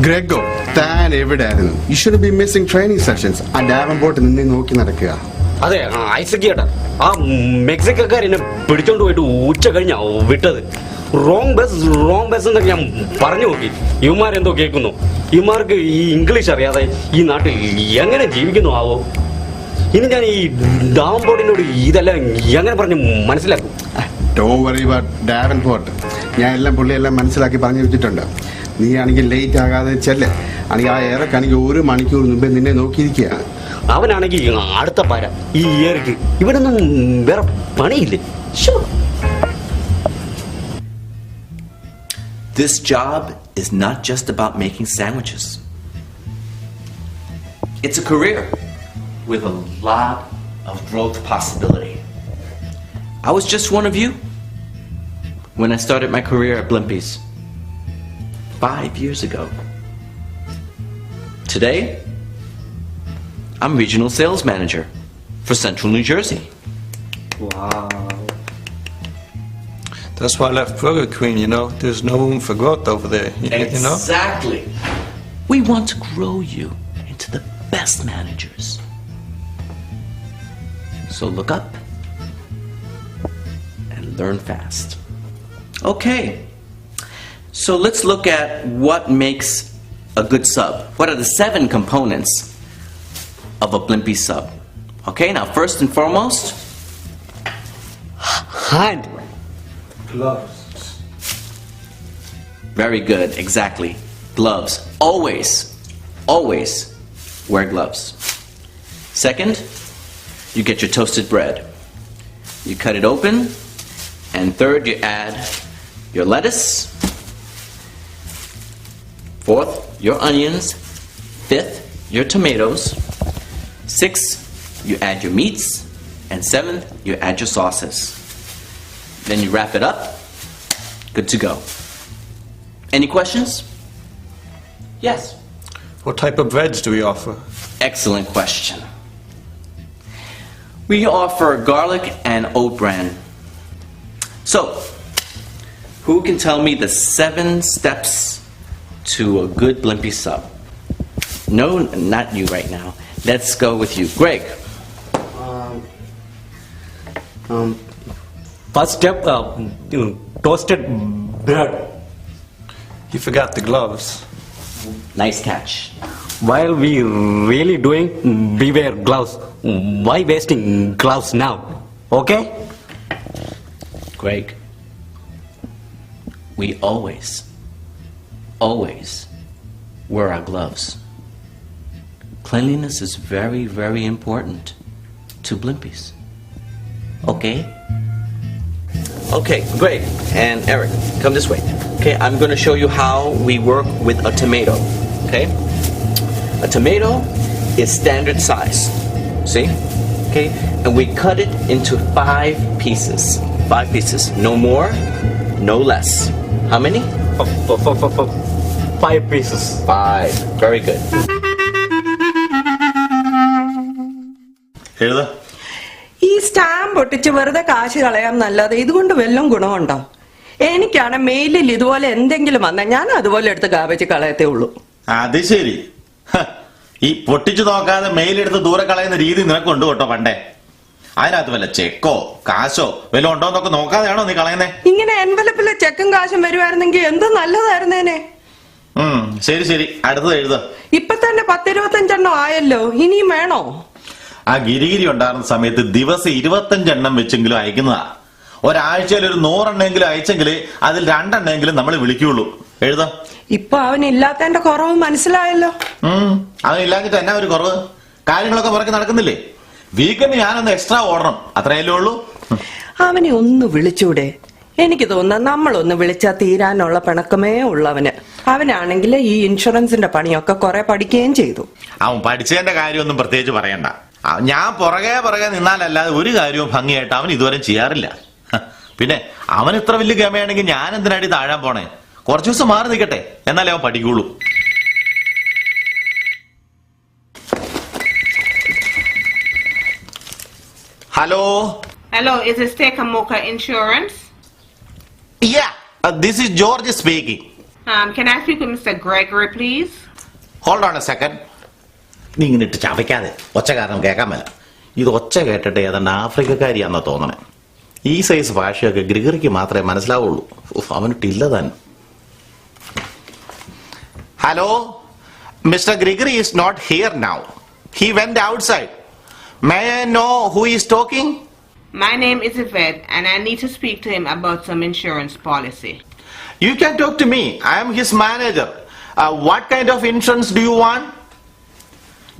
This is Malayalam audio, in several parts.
ഗ്രെഗോ, താൻ എവിടെയായിരുന്നു? You should be missing training sessions. ആ ഡാവൻപോർട്ട് നിന്നെ നോക്കി നടക്കുക. അതെ, ഐസക് ചേട്ടാ, ആ മെക്സിക്കക്കാർ എന്നെ പിടിച്ചോണ്ട് പോയിട്ട് ഉച്ച കഴിഞ്ഞാ വിട്ടത്. റോങ് ബസ് എന്നൊക്കെ ഞാൻ പറഞ്ഞു നോക്കി. ഇവന്മാരെന്തോ കേൾക്കുന്നു. ഇവന്മാർക്ക് ഈ ഇംഗ്ലീഷ് അറിയാതെ ഈ നാട്ടിൽ എങ്ങനെ ജീവിക്കുന്നു ആവോ? ഇനി ഞാൻ ഈ ഡാവൻപോർട്ടിനോട് ഇതെല്ലാം എങ്ങനെ പറഞ്ഞ് മനസ്സിലാക്കും? Don't worry about Davenport. ഞാൻ പുള്ളിയെല്ലാം മനസ്സിലാക്കി പറഞ്ഞു വെച്ചിട്ടുണ്ട്. നീ ആണെങ്കിൽ ലേറ്റ് ആകാതെ ചെല്ല്. ആണെങ്കിൽ ആ ഏറെക്കാണെങ്കിൽ 1 മണിക്കൂർ മുമ്പേ നിന്നെ നോക്കിയിരിക്കുകയാണ്. അവനാണെങ്കിൽ അടുത്ത പാര ഈ ഏറിക്ക്. ഇവനൊന്നും വേറെ പണിയില്ലേ? This job is not just about making sandwiches. It's a career with a lot of growth possibility. I was just one of you when I started my career at Blimpies 5 years ago. Today, I'm regional sales manager for Central New Jersey. Wow. That's why I left Burger Queen, you know. There's no room for growth over there, you know? Exactly. We want to grow you into the best managers. So look up and learn fast. Okay. So let's look at what makes a good sub. What are the 7 components of a Blimpie sub? Okay, now first and foremost, Hand. Gloves. very good, exactly. Gloves. Always wear gloves. Second, you get your toasted bread. You cut it open, and third, you add your lettuce. Fourth, your onions. Fifth, your tomatoes. Sixth, you add your meats. And 7th, you add your sauces. Then you wrap it up. Good to go. Any questions? Yes. What type of breads do we offer? Excellent question. We offer garlic and oat bran. So, who can tell me the 7 steps to a good Blimpie sub? No, not you right now. Let's go with you. Greg. First step, toasted bread. You forgot the gloves. Nice catch. While we really doing, we wear gloves. Why wasting gloves now? Okay? Greg. We always wear our gloves. Cleanliness is very, very important to Blimpies. Okay? Okay, Greg and Eric, come this way. Okay, I'm going to show you how we work with a tomato. Okay? A tomato is standard size. See? Okay? And we cut it into 5 pieces. 5 pieces. No more, no less. How many? 5 pieces. 5. Very good. എഴുതാ. ഈ സ്റ്റാമ്പ് ഒട്ടിച്ച് വെറുതെ കാശ് കളയാൻ നല്ലത് ഇതുകൊണ്ട് വല്ലതും ഗുണമുണ്ടോ? എനിക്കാണ് മെയിലിൽ ഇതുപോലെ എന്തെങ്കിലും വന്നാൽ ഞാൻ അതുപോലെ എടുത്ത് കാവച്ച് കളയത്തേ ഉള്ളൂ. അത് ശരി. ഈ പൊട്ടിച്ചു നോക്കാതെ മെയിലെടുത്ത് ദൂരെ കളയുന്ന രീതി നിനക്കുണ്ട് കേട്ടോ പണ്ടേ. അതിനകത്ത് വല്ല ചെക്കോ കാശോ വല്ല ഉണ്ടോന്നൊക്കെ നോക്കാതെയാണോ നീ കളയുന്നേ? ഇങ്ങനെ എൻവലപ്പിലെ ചെക്കും കാശും വരുവായിരുന്നെങ്കിൽ എന്ത് നല്ലതായിരുന്നേനെ. ശരി ശരി, അടുത്തത് എഴുത. ഇപ്പൊ തന്നെ 10-25 ആയല്ലോ, ഇനിയും വേണോ? ആ ഗിരിഗിരി ഉണ്ടായിരുന്ന സമയത്ത് ദിവസം 25 വെച്ചെങ്കിലും അയക്കുന്നതാ. ഒരാഴ്ചയിൽ ഒരു 100 അയച്ചെങ്കിൽ അതിൽ 2 നമ്മൾ വിളിക്കുള്ളൂ. എഴുതാം. ഇപ്പൊ അവനില്ലാത്തതിന്റെ കുറവ് മനസ്സിലായല്ലോ. അവനില്ലാഞ്ഞിട്ട് എന്നാ ഒരു കുറവ്? കാര്യങ്ങളൊക്കെ പുറകെ നടക്കുന്നില്ലേ? വീക്കെൻഡ് ഞാനൊന്ന് എക്സ്ട്രാ ഓടണം, അത്രയല്ലേ ഉള്ളൂ. അവനെ ഒന്ന് വിളിച്ചൂടെ? എനിക്ക് തോന്നുന്ന നമ്മളൊന്ന് വിളിച്ചാൽ തീരാനുള്ള പിണക്കമേ ഉള്ളവന്. അവനാണെങ്കിൽ ഈ ഇൻഷുറൻസിന്റെ പണിയൊക്കെ കുറെ പഠിക്കുകയും ചെയ്തു. അവൻ പഠിച്ചതിന്റെ കാര്യമൊന്നും പ്രത്യേകിച്ച് പറയണ്ട. ഞാൻ പുറകെ നിന്നാലല്ലാതെ ഒരു കാര്യവും ഭംഗിയായിട്ട് അവൻ ഇതുവരെ ചെയ്യാറില്ല. പിന്നെ അവൻ ഇത്ര വലിയ ഗമയാണെങ്കിൽ ഞാൻ എന്തിനാടി താഴാൻ പോണേ? കുറച്ചു ദിവസം മാറി നിൽക്കട്ടെ, എന്നാലേ അവൻ പഠിക്കുള്ളൂ. Hello. Hello, is this Tekamoka Insurance? Yeah, this is George speaking. Can I speak with Mr. Gregory, please? Hold on A second. നീ ഇങ്ങനെ ഇട്ട് ചവയ്ക്കാതെ, ഒച്ച കാരണം കേൾക്കാൻ മേല. ഇത് ഒച്ച കേട്ടിട്ട് ഏതാണ്ട് ആഫ്രിക്കക്കാരിയാണെന്നാ തോന്നണേ. ഈ സൈസ് ഭാഷയൊക്കെ ഗ്രിഗറിക്ക് മാത്രമേ മനസ്സിലാവുള്ളൂ. അവനിട്ടില്ല താൻ. Hello, mister Gregory is not here now. He went outside. May I know who is talking? My name is Yvette, and I need to speak to him about some insurance policy. You can talk to me. I am his manager. What kind of insurance do you want?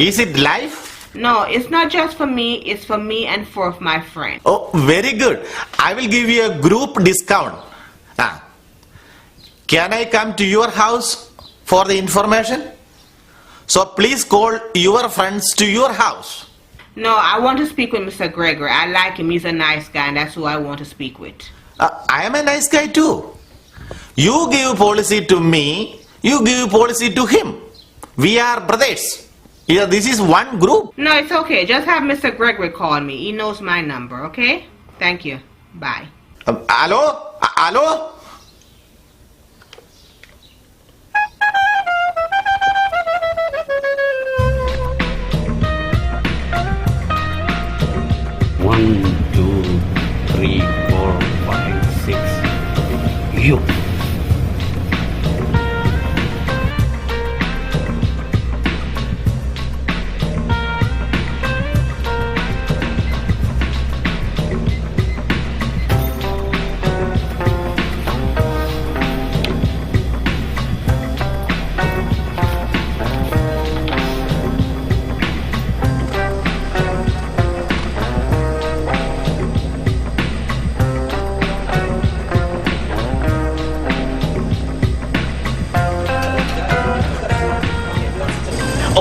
Is it life? No, it's not just for me, it's for me and 4 of my friends. Oh, very good. I will give you a group discount. Can I come to your house for the information? So please call your friends to your house. No, I want to speak with Mr. Gregory. I like him. He's a nice guy, and that's who I want to speak with. I am a nice guy too. You give policy to me, you give policy to him. We are brothers. Yeah, this is one group. No, it's okay. Just have Mr. Gregory call me. He knows my number, okay? Thank you. Bye. Hello? Hello? One, two, three, 4, 5, 6. You.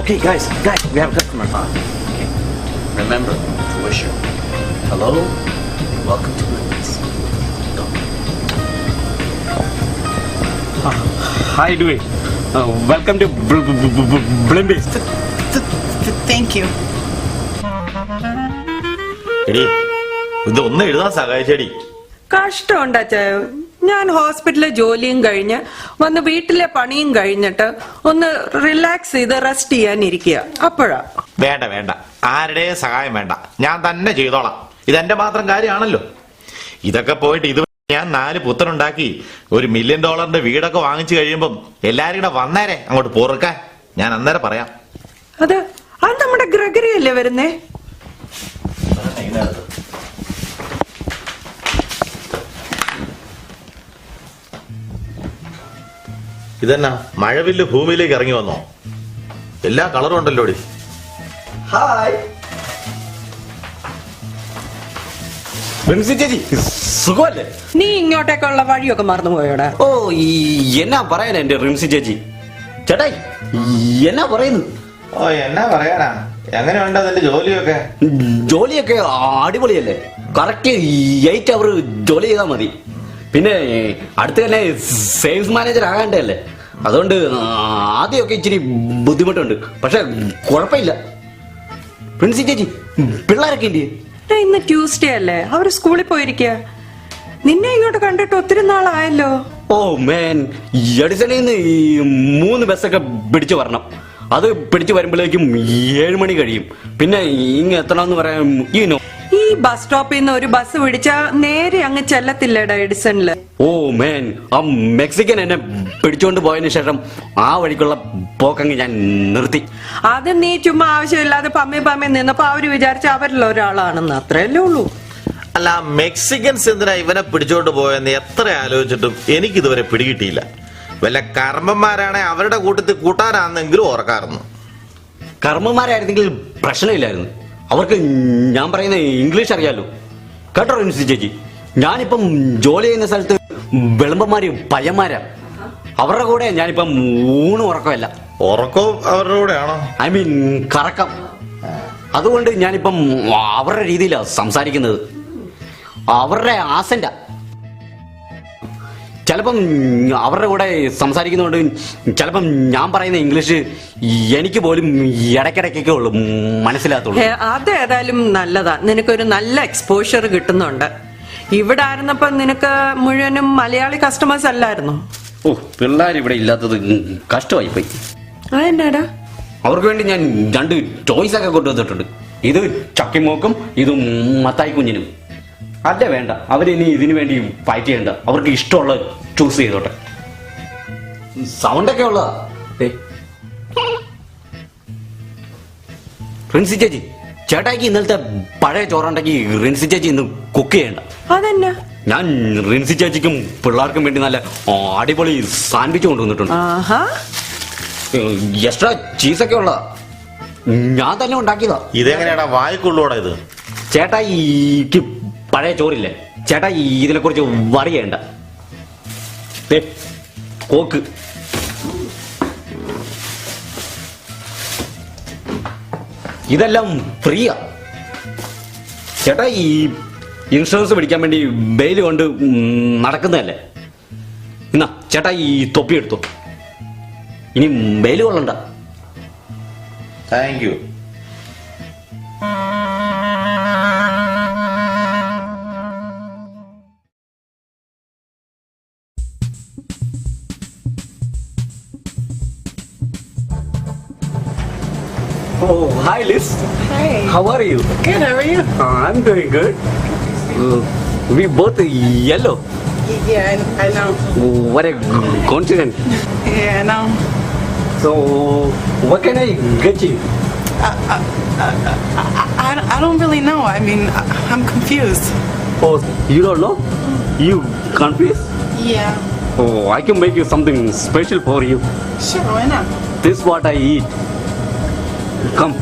Okay, guys, we have a customer. Okay. Remember to wish her hello, welcome to Blimpis. How you doing? Welcome to Blimpis. Thank you. എടി, ഇതൊന്ന് എഴുതാൻ സഹായിച്ചേടി. കഷ്ടമുണ്ടാച്ച. ഞാൻ ഹോസ്പിറ്റലിലെ ജോലിയും കഴിഞ്ഞ് വന്ന് വീട്ടിലെ പണിയും കഴിഞ്ഞിട്ട് ഒന്ന് റിലാക്സ് ചെയ്ത് റെസ്റ്റ് ചെയ്യാനിരിക്കുക. അപ്പോഴാ വേണ്ട വേണ്ട, ആരുടെയും സഹായം വേണ്ട, ഞാൻ തന്നെ ചെയ്തോളാം. ഇതെന്റെ മാത്രം കാര്യമാണല്ലോ. ഇതൊക്കെ പോയിട്ട് ഇത് ഞാൻ 4 പുത്തനുണ്ടാക്കി $1 മില്യൺ വീടൊക്കെ വാങ്ങിച്ചു കഴിയുമ്പം എല്ലാരും കൂടെ വന്നേരെ അങ്ങോട്ട് പൊറുക്കാൻ. ഞാൻ അന്നേരം പറയാം. അത് നമ്മുടെ ഗ്രെഗറി അല്ലേ വരുന്നേ? ഇതെന്നാ മഴവില്ല് ഭൂമിയിലേക്ക് ഇറങ്ങി വന്നോ? എല്ലാ കളറും ഉണ്ടല്ലോ. ചേച്ചി സുഖമല്ലേ? നീ ഇങ്ങോട്ടേക്കുള്ള വഴിയൊക്കെ മറന്നുപോയോടാ? ഓ, എന്നാ പറയാനാ എന്റെ റിംസി ചേച്ചി. ചേട്ടായി എന്നാ പറയുന്നു? ഓ, എന്നാ പറയാനാ? എങ്ങനെയുണ്ട് അതിന്റെ ജോലിയൊക്കെ? ജോലിയൊക്കെ അടിപൊളിയല്ലേ. കറക്റ്റ് 8 അവർ ജോലി ചെയ്താൽ മതി. പിന്നെ അടുത്ത് തന്നെ സെയിൽസ് മാനേജർ ആകാണ്ടല്ലേ, അതുകൊണ്ട് ആദ്യമൊക്കെ ഇച്ചിരി ബുദ്ധിമുട്ടുണ്ട്. പക്ഷെ കുഴപ്പമില്ല. പ്രിൻസി ചേച്ചി, പിള്ളേരൊക്കെ ഇല്ലേ? ഇന്ന് ട്യൂസ്ഡേ അല്ലേ, അവര് സ്കൂളിൽ പോയിരിക്കുക. നിന്നെ ഇങ്ങോട്ട് കണ്ടിട്ട് ഒത്തിരി നാളായല്ലോ. ഓ മേൻ, എഡിസണിൽ നിന്ന് 3 ബസ്സൊക്കെ പിടിച്ചു വരണം. അത് പിടിച്ചു വരുമ്പോഴേക്കും 7 മണി കഴിയും. പിന്നെ ഇങ്ങ് എത്തണമെന്ന് പറയാൻ ഈ ബസ് സ്റ്റോപ്പിൽ നിന്ന് ഒരു ബസ് പിടിച്ചാ നേരെ അങ്ങ് ചെല്ലത്തില്ലേടാ എഡിസണില്. ഓ മേൻ, ആ മെക്സിക്കൻ എന്നെ പിടിച്ചോണ്ട് പോയതിനു ശേഷം ആ വഴിക്കുള്ള പോക്കങ്ങ് ഞാൻ നിർത്തി. അത് നീ ചുമ്മാ ആവശ്യമില്ലാതെ പമ്മി നിന്നപ്പോ അവര് വിചാരിച്ച അവരിൽ ഒരാളാണെന്ന്. അത്രയല്ലേ ഉള്ളൂ. അല്ല, മെക്സിക്കൻസ് എന്തിനാ ഇവനെ പിടിച്ചോണ്ട് പോയെന്ന് എത്ര ആലോചിച്ചിട്ടും എനിക്കിതുവരെ പിടികിട്ടിയില്ല. വല്ല കർമ്മന്മാരാണെ അവരുടെ കൂട്ടത്തിൽ കൂട്ടാനാണെന്നെങ്കിലും ഓർക്കാറുന്നു. കർമ്മന്മാരായിരുന്നെങ്കിൽ പ്രശ്നമില്ലായിരുന്നു. അവർക്ക് ഞാൻ പറയുന്ന ഇംഗ്ലീഷ് അറിയാലോ. കേട്ടോ റിൻസി ചേച്ചി, ഞാനിപ്പം ജോലി ചെയ്യുന്ന സ്ഥലത്ത് വിളമ്പന്മാര് പയ്യന്മാരാ. അവരുടെ കൂടെ ഞാനിപ്പം ഊണും ഉറക്കമല്ല. ഉറക്കവും അവരുടെ കൂടെയാണോ? ഐ മീൻ കറക്കം. അതുകൊണ്ട് ഞാനിപ്പം അവരുടെ രീതിയിലാണ് സംസാരിക്കുന്നത്. അവരുടെ ആസന്റാ. ചിലപ്പം അവരുടെ കൂടെ സംസാരിക്കുന്നതുകൊണ്ട് ചിലപ്പം ഞാൻ പറയുന്ന ഇംഗ്ലീഷ് എനിക്ക് പോലും ഇടയ്ക്കിടയ്ക്കൊക്കെ ഉള്ളു മനസ്സിലാത്തുള്ളൂ. അതേതായാലും നല്ലതാ, നിനക്കൊരു നല്ല എക്സ്പോഷർ കിട്ടുന്നുണ്ട്. ഇവിടെ ആയിരുന്നപ്പോ നിനക്ക് മുഴുവനും മലയാളി കസ്റ്റമേഴ്സ് അല്ലായിരുന്നു. ഓ പിള്ളേർ ഇവിടെ ഇല്ലാത്തത് കഷ്ടമായി പോയി. അതെന്നാടാ? അവർക്ക് വേണ്ടി ഞാൻ 2 ചോയ്സ് ഒക്കെ കൊണ്ടുവന്നിട്ടുണ്ട്. ഇത് ചക്കിമോക്കും ഇത് മത്തായി കുഞ്ഞിനും. അല്ല വേണ്ട, അവരിനി ഇതിനു വേണ്ടി ഫൈറ്റ് ചെയ്യണ്ട. അവർക്ക് ഇഷ്ടമുള്ള ചൂസ് ചെയ്തോട്ടെ. സൗണ്ടൊക്കെ ഉള്ളതാ. റിൻസി ചേച്ചി, ചേട്ടായിക്ക് ഇന്നലത്തെ പഴയ ചോറുണ്ടെങ്കിൽ റിൻസി ചേച്ചി ഇന്ന് കുക്ക് ചെയ്യണ്ട. അതെന്നാ? ഞാൻ റിൻസി ചേച്ചിക്കും പിള്ളേർക്കും വേണ്ടി നല്ല അടിപൊളി സാൻഡ്വിച്ച് കൊണ്ടുവന്നിട്ടുണ്ട്. ആഹാ, എക്സ്ട്രാ ചീസൊക്കെ ഉള്ളതാ. ഞാൻ തന്നെ ഉണ്ടാക്കിയതാ. ഇതെങ്ങനെയാടാ വായിക്കുള്ളൂടാ ഇത്? ചേട്ടായിക്ക് പഴയ ചോറില്ലേ, ചേട്ടാ ഇതിനെ കുറിച്ച് വറി ചെയ്യണ്ട. കോക്ക് ഇതെല്ലാം ഫ്രീയാ. ചേട്ടാ ഈ ഇൻഷുറൻസ് പിടിക്കാൻ വേണ്ടി ബെയിൽ കൊണ്ട് നടക്കുന്നതല്ലേ. എന്നാ ചേട്ടാ ഈ തൊപ്പി എടുത്തു, ഇനി ബെയിൽ കൊള്ളണ്ട. Thank you. Oh, hi Liz. Hey. How are you? Good, how are you? I'm doing good. We both yellow. Yeah, I know. What a coincidence. Yeah, I know. So, what can I get you? I don't really know. I mean, I'm confused. Oh, you don't know? You confused? Yeah. Oh, I can make you something special for you. Sure, why not? This is what I eat. Come.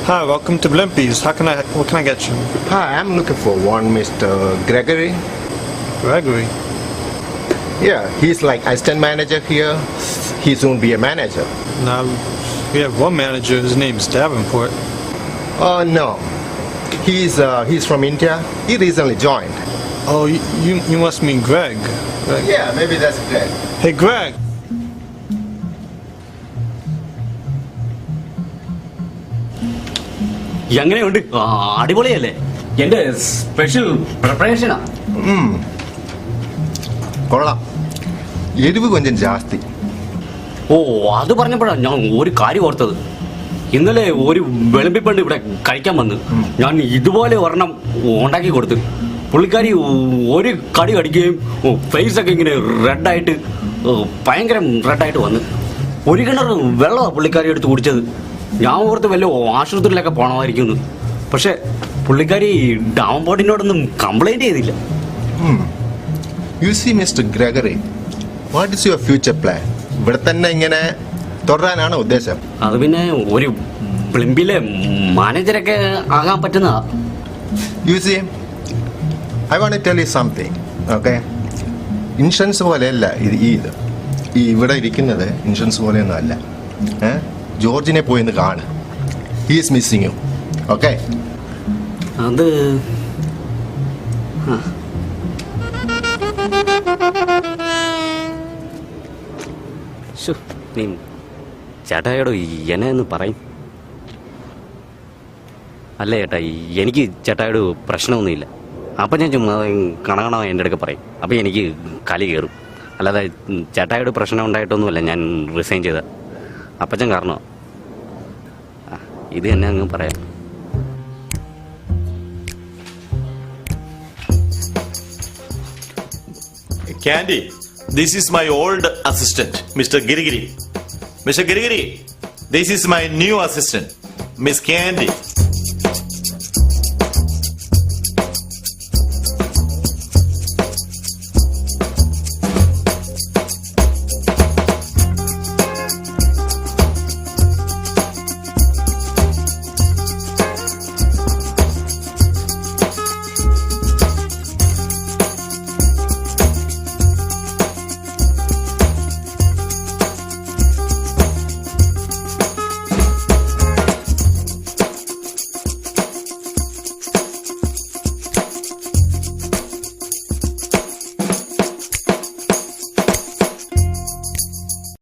Hi, welcome to Blimpies. What can I get you? Hi, I'm looking for one Mr. Gregory. Gregory. Yeah, he's like assistant manager here. He soon be a manager. Now, we have one manager. His name's Davenport. No, he's from India. He recently joined. Oh, you must mean Greg. Greg. Yeah, maybe that's Greg. Hey, Greg. എങ്ങനെയുണ്ട്? അടിപൊളിയല്ലേ? എന്റെ സ്പെഷ്യൽ പ്രിപ്പറേഷനാ. കൊള്ളാം, എരിവ് കൊഞ്ചം ജാസ്തി. ഓ, അത് പറഞ്ഞപ്പോഴാണ് ഞാൻ ഒരു കാര്യം ഓർത്തത്. ഇന്നലെ ഒരു വെളുമ്പിപ്പണ്ട് ഇവിടെ കഴിക്കാൻ വന്ന് ഞാൻ ഇതുപോലെ ഒരെണ്ണം ഉണ്ടാക്കി കൊടുത്തു. പുള്ളിക്കാരി ഒരു കടി കടിക്കുകയും ഫേസൊക്കെ ഇങ്ങനെ റെഡായിട്ട് ഭയങ്കര റെഡായിട്ട് വന്ന് ഒരു കിണർ വെള്ളമാണ് പുള്ളിക്കാരി എടുത്ത് കുടിച്ചത്. ഞാൻ ഓർത്ത് വല്ല ആശുപത്രിയിലൊക്കെ പോകണമായിരിക്കുന്നു. പക്ഷെ പുള്ളിക്കാരി ഡാംബോർഡിനോടൊന്നും കംപ്ലൈന്റ് ചെയ്തില്ല. You see, Mr. Gregory, what is your future plan? ഇവിടെ തന്നെ ഇങ്ങനെ തുടരാനാണ് ഉദ്ദേശം? അത് പിന്നെ ഒരു ബ്ലിംബിലെ മാനേജരൊക്കെ ആകാൻ പറ്റുന്നതാ. You see, I want to tell you something, okay? Insurance പോലെയല്ല ഇത് ഈ ഇവിടെ ഇരിക്കുന്നത് ഇൻഷുറൻസ് പോലെയൊന്നും അല്ല. ജോർജിനെ പോയി ഒന്ന് കാണ്. He is missing U, okay? അത് നീ ചേട്ടായോട് എന്നെ ഒന്ന് പറയും. അല്ല ചേട്ടാ, എനിക്ക് ചേട്ടായോട് പ്രശ്നമൊന്നുമില്ല. അപ്പം ഞാൻ ചുമ്മാ കണകണ എൻ്റെ അടുക്ക പറയും. അപ്പം എനിക്ക് കലി കയറും. അല്ലാതെ ചേട്ടായോട് പ്രശ്നം ഉണ്ടായിട്ടൊന്നുമല്ല ഞാൻ റിസൈൻ ചെയ്ത. അപ്പച്ചൻ കാരണോ ഇത് തന്നെ അങ്ങ് പറയാം. Candy, this is my old assistant, Mr. Girigiri. Mr. Girigiri, this is my new assistant, Miss Candy.